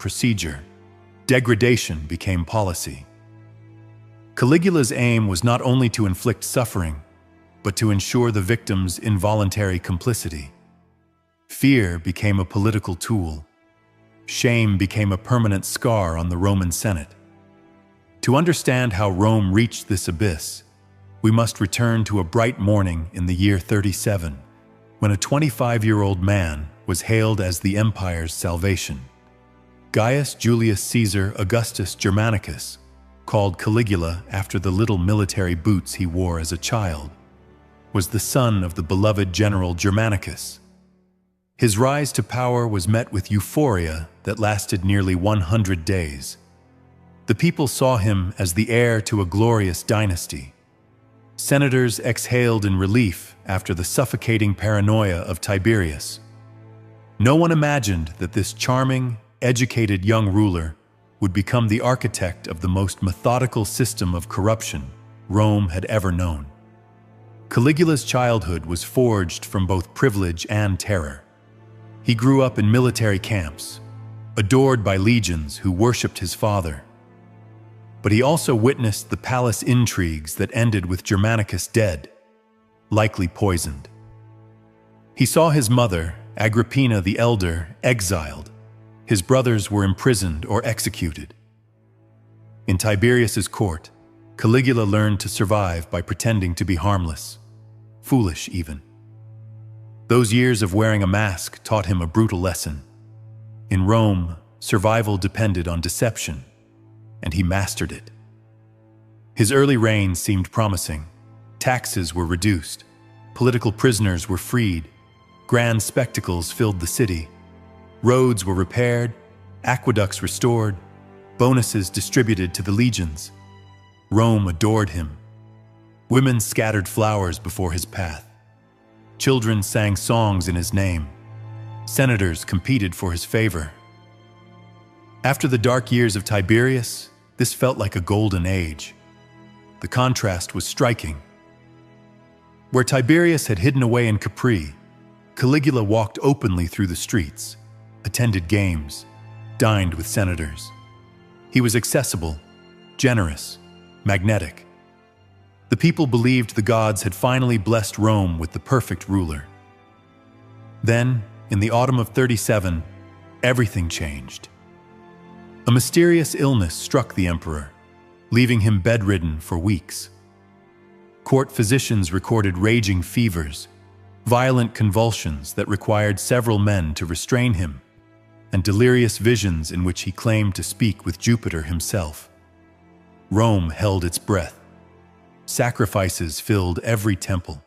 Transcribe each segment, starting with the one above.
procedure. Degradation became policy. Caligula's aim was not only to inflict suffering, but to ensure the victim's involuntary complicity. Fear became a political tool. Shame became a permanent scar on the Roman Senate. To understand how Rome reached this abyss, we must return to a bright morning in the year 37, when a 25-year-old man was hailed as the empire's salvation. Gaius Julius Caesar Augustus Germanicus, called Caligula after the little military boots he wore as a child, was the son of the beloved general Germanicus. His rise to power was met with euphoria that lasted nearly 100 days. The people saw him as the heir to a glorious dynasty. Senators exhaled in relief after the suffocating paranoia of Tiberius. No one imagined that this charming, educated young ruler would become the architect of the most methodical system of corruption Rome had ever known. Caligula's childhood was forged from both privilege and terror. He grew up in military camps, adored by legions who worshipped his father. But he also witnessed the palace intrigues that ended with Germanicus dead, likely poisoned. He saw his mother, Agrippina the Elder, exiled. His brothers were imprisoned or executed. In Tiberius's court, Caligula learned to survive by pretending to be harmless, foolish even. Those years of wearing a mask taught him a brutal lesson. In Rome, survival depended on deception, and he mastered it. His early reign seemed promising. Taxes were reduced, political prisoners were freed, grand spectacles filled the city, roads were repaired, aqueducts restored, bonuses distributed to the legions. Rome adored him. Women scattered flowers before his path. Children sang songs in his name. Senators competed for his favor. After the dark years of Tiberius, this felt like a golden age. The contrast was striking. Where Tiberius had hidden away in Capri, Caligula walked openly through the streets, attended games, dined with senators. He was accessible, generous, magnetic. The people believed the gods had finally blessed Rome with the perfect ruler. Then, in the autumn of 37, everything changed. A mysterious illness struck the emperor, leaving him bedridden for weeks. Court physicians recorded raging fevers, violent convulsions that required several men to restrain him, and delirious visions in which he claimed to speak with Jupiter himself. Rome held its breath. Sacrifices filled every temple.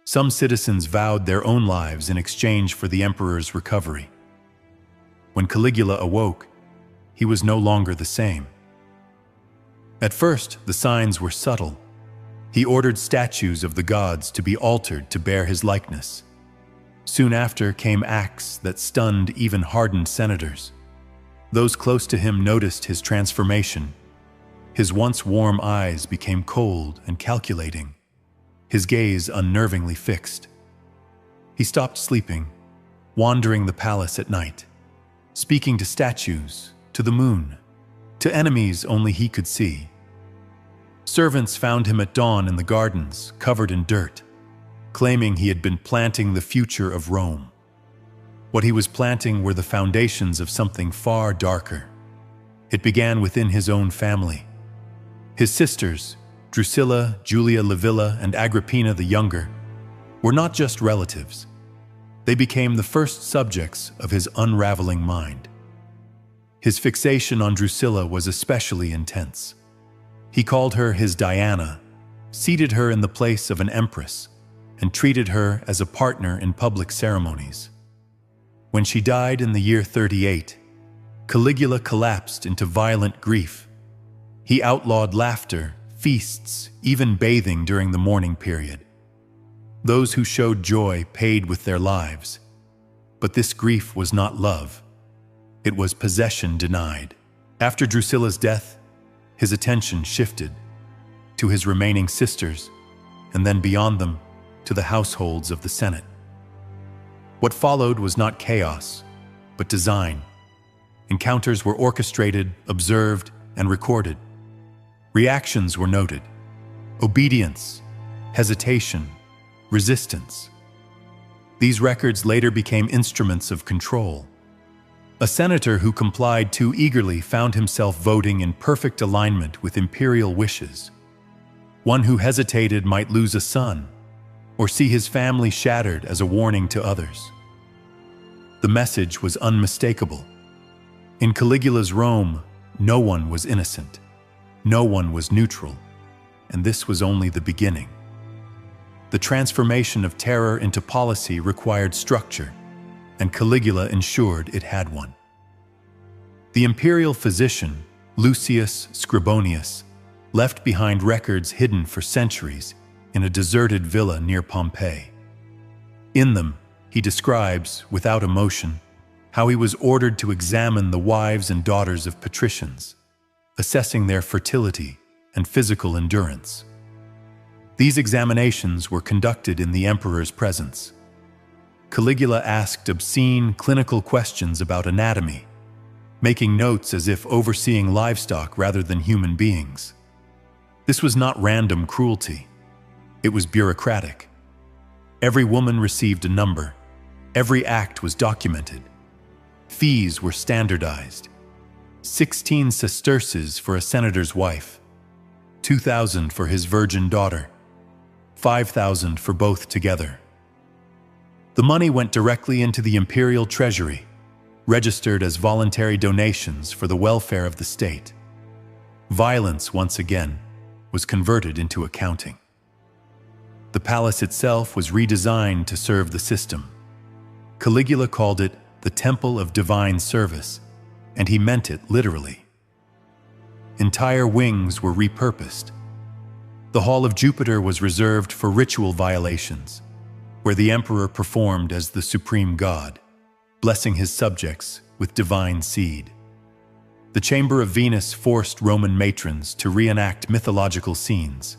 Some citizens vowed their own lives in exchange for the emperor's recovery. When Caligula awoke, he was no longer the same. At first, the signs were subtle. He ordered statues of the gods to be altered to bear his likeness. Soon after came acts that stunned even hardened senators. Those close to him noticed his transformation. His once warm eyes became cold and calculating, his gaze unnervingly fixed. He stopped sleeping, wandering the palace at night, speaking to statues, to the moon, to enemies only he could see. Servants found him at dawn in the gardens, covered in dirt, claiming he had been planting the future of Rome. What he was planting were the foundations of something far darker. It began within his own family. His sisters, Drusilla, Julia Livilla, and Agrippina the Younger, were not just relatives. They became the first subjects of his unraveling mind. His fixation on Drusilla was especially intense. He called her his Diana, seated her in the place of an empress, and treated her as a partner in public ceremonies. When she died in the year 38, Caligula collapsed into violent grief. He outlawed laughter, feasts, even bathing during the mourning period. Those who showed joy paid with their lives. But this grief was not love. It was possession denied. After Drusilla's death, his attention shifted to his remaining sisters, and then beyond them, to the households of the Senate. What followed was not chaos, but design. Encounters were orchestrated, observed, and recorded. Reactions were noted: obedience, hesitation, resistance. These records later became instruments of control. A senator who complied too eagerly found himself voting in perfect alignment with imperial wishes. One who hesitated might lose a son, or see his family shattered as a warning to others. The message was unmistakable. In Caligula's Rome, no one was innocent, no one was neutral, and this was only the beginning. The transformation of terror into policy required structure, and Caligula ensured it had one. The imperial physician, Lucius Scribonius, left behind records hidden for centuries in a deserted villa near Pompeii. In them, he describes, without emotion, how he was ordered to examine the wives and daughters of patricians, assessing their fertility and physical endurance. These examinations were conducted in the emperor's presence. Caligula asked obscene clinical questions about anatomy, making notes as if overseeing livestock rather than human beings. This was not random cruelty. It was bureaucratic. Every woman received a number. Every act was documented. Fees were standardized. 16 sesterces for a senator's wife, 2,000 for his virgin daughter, 5,000 for both together. The money went directly into the imperial treasury, registered as voluntary donations for the welfare of the state. Violence, once again, was converted into accounting. The palace itself was redesigned to serve the system. Caligula called it the Temple of Divine Service, and he meant it literally. Entire wings were repurposed. The Hall of Jupiter was reserved for ritual violations, where the emperor performed as the supreme god, blessing his subjects with divine seed. The Chamber of Venus forced Roman matrons to reenact mythological scenes.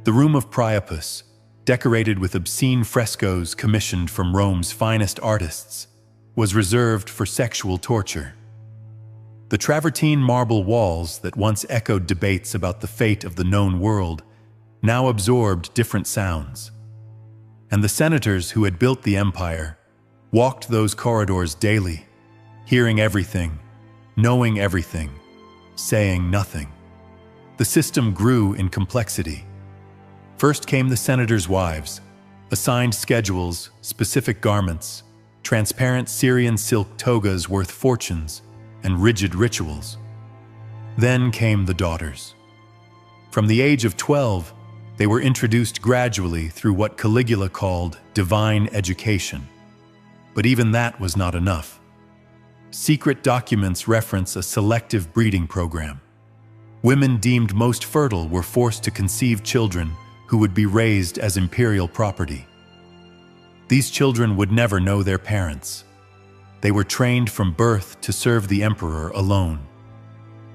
The Room of Priapus, decorated with obscene frescoes commissioned from Rome's finest artists, was reserved for sexual torture. The travertine marble walls that once echoed debates about the fate of the known world now absorbed different sounds. And the senators who had built the empire walked those corridors daily, hearing everything, knowing everything, saying nothing. The system grew in complexity. First came the senators' wives, assigned schedules, specific garments, transparent Syrian silk togas worth fortunes, and rigid rituals. Then came the daughters. From the age of 12, they were introduced gradually through what Caligula called divine education. But even that was not enough. Secret documents reference a selective breeding program. Women deemed most fertile were forced to conceive children who would be raised as imperial property. These children would never know their parents. They were trained from birth to serve the emperor alone.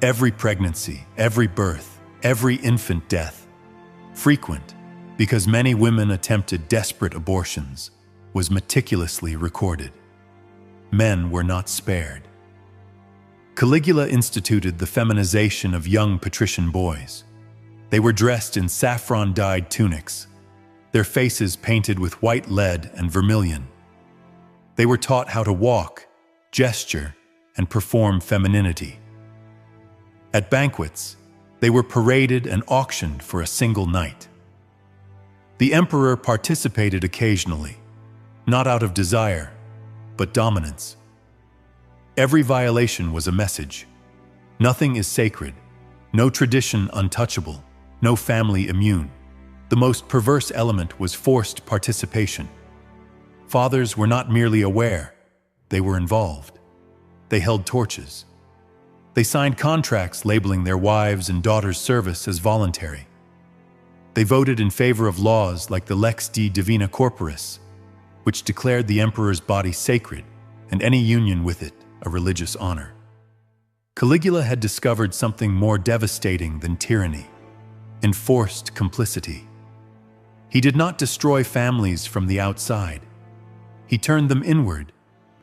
Every pregnancy, every birth, every infant death, frequent because many women attempted desperate abortions, was meticulously recorded. Men were not spared. Caligula instituted the feminization of young patrician boys. They were dressed in saffron-dyed tunics, their faces painted with white lead and vermilion. They were taught how to walk, gesture, and perform femininity. At banquets, they were paraded and auctioned for a single night. The emperor participated occasionally, not out of desire, but dominance. Every violation was a message. Nothing is sacred, no tradition untouchable, no family immune. The most perverse element was forced participation. Fathers were not merely aware, they were involved. They held torches. They signed contracts labeling their wives' and daughters' service as voluntary. They voted in favor of laws like the Lex de Divina Corporis, which declared the emperor's body sacred and any union with it a religious honor. Caligula had discovered something more devastating than tyranny: enforced complicity. He did not destroy families from the outside. He turned them inward,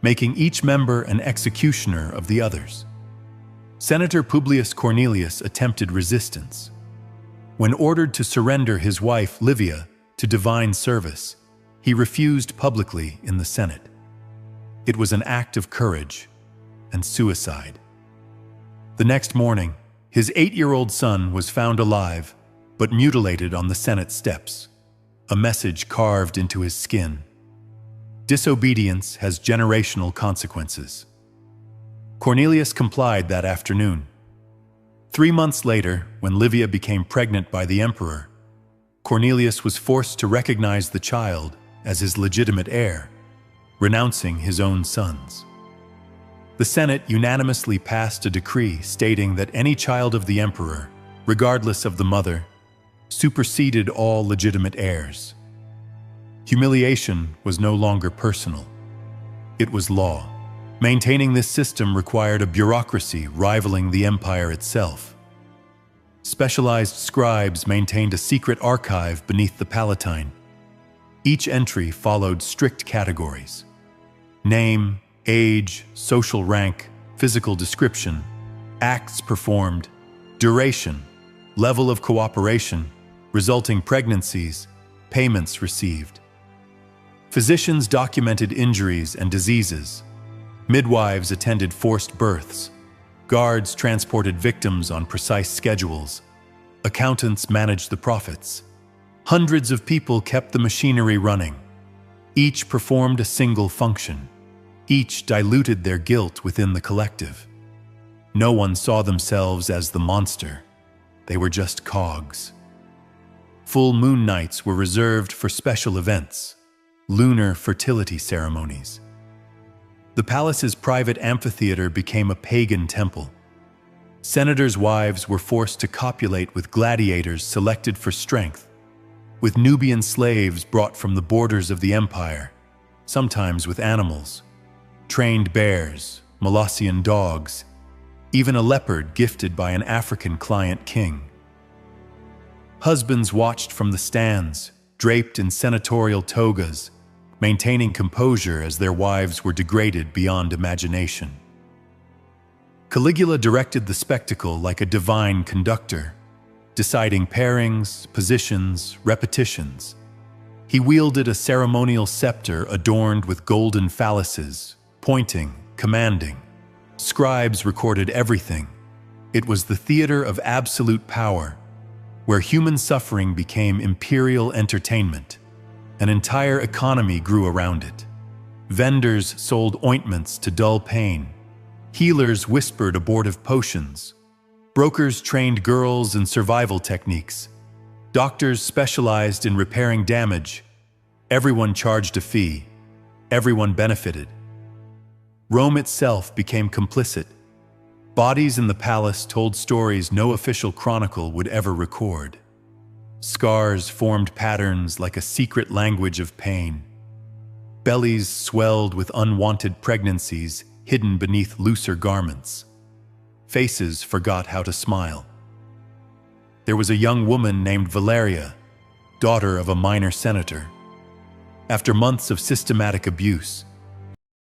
making each member an executioner of the others. Senator Publius Cornelius attempted resistance. When ordered to surrender his wife Livia to divine service, he refused publicly in the Senate. It was an act of courage and suicide. The next morning, his 8-year-old son was found alive, but mutilated on the Senate steps, a message carved into his skin. Disobedience has generational consequences. Cornelius complied that afternoon. 3 months later, when Livia became pregnant by the emperor, Cornelius was forced to recognize the child as his legitimate heir, renouncing his own sons. The Senate unanimously passed a decree stating that any child of the emperor, regardless of the mother, superseded all legitimate heirs. Humiliation was no longer personal. It was law. Maintaining this system required a bureaucracy rivaling the empire itself. Specialized scribes maintained a secret archive beneath the Palatine. Each entry followed strict categories: name, age, social rank, physical description, acts performed, duration, level of cooperation, resulting pregnancies, payments received. Physicians documented injuries and diseases. Midwives attended forced births. Guards transported victims on precise schedules. Accountants managed the profits. Hundreds of people kept the machinery running. Each performed a single function. Each diluted their guilt within the collective. No one saw themselves as the monster. They were just cogs. Full moon nights were reserved for special events, lunar fertility ceremonies. The palace's private amphitheater became a pagan temple. Senators' wives were forced to copulate with gladiators selected for strength, with Nubian slaves brought from the borders of the empire, sometimes with animals, trained bears, Molossian dogs, even a leopard gifted by an African client king. Husbands watched from the stands, draped in senatorial togas, maintaining composure as their wives were degraded beyond imagination. Caligula directed the spectacle like a divine conductor, deciding pairings, positions, repetitions. He wielded a ceremonial scepter adorned with golden phalluses, pointing, commanding. Scribes recorded everything. It was the theater of absolute power, where human suffering became imperial entertainment. An entire economy grew around it. Vendors sold ointments to dull pain. Healers whispered abortive potions. Brokers trained girls in survival techniques. Doctors specialized in repairing damage. Everyone charged a fee. Everyone benefited. Rome itself became complicit. Bodies in the palace told stories no official chronicle would ever record. Scars formed patterns like a secret language of pain. Bellies swelled with unwanted pregnancies hidden beneath looser garments. Faces forgot how to smile. There was a young woman named Valeria, daughter of a minor senator. After months of systematic abuse,